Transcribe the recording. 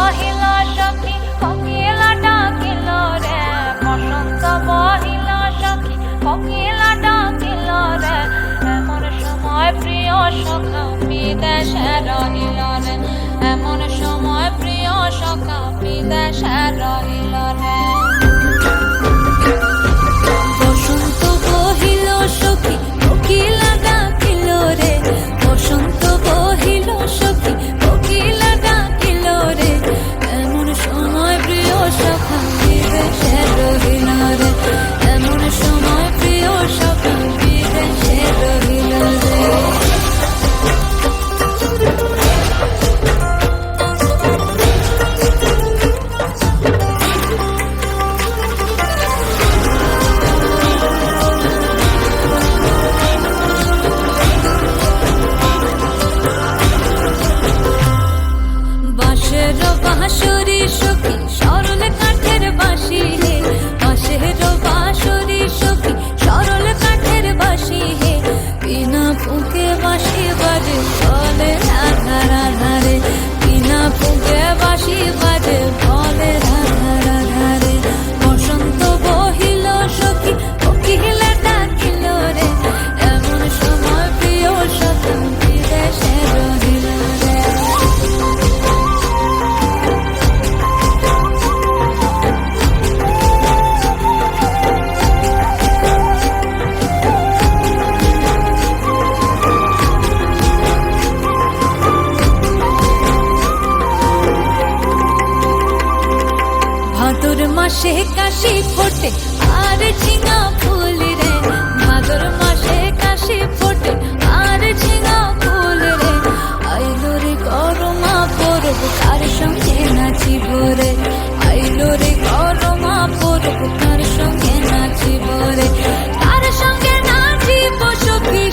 বহিল সখী কোকিলা ডাকিল রে, বসন্ত বহিল সখী কোকিলা ডাকিল রে, এমন সময় প্রিয় সখা বিদেশে রহিল রে, এমন সময় প্রিয় সখা বিদেশে রহিল রে। বসন্ত বহিল সখী কোকিলা ডাকিল রে, বসন্ত বহিল সখী কোকিলা ডাকিল রে, এমন সময় প্রিয় সখা বিদেশে রহিল রে, এমন সময় প্রিয় সখা বিদেশে রহিল রে। বাঁশের বাঁশরি সখী সরল কাঠের বাঁশি হে, বাঁশের বাঁশরি সখী সরল কাঠের বাঁশি হে, বিনা ফুঁকে বাঁশি বাজে বলে রাধা রাধা রে, বিনা ফুঁকে বাঁশি বাজে বলে রাধা রাধা রে। বসন্ত বহিল সখী কোকিলা ডাকিল রে, এমন সময় প্রিয় সখা বিদেশে রহিল রে। ভাদর মাসে কাশি ফোটে আর ঝিঙা ফুল রে, ভাদর মাসে কাশি ফোটে আর ঝিঙা ফুল রে, আইলো রে গরমা পরব তার সঙ্গে নাচিব রে, আইলো রে গরমা পরব তার সঙ্গে নাচিব রে, তার সঙ্গে নাচিব সখী।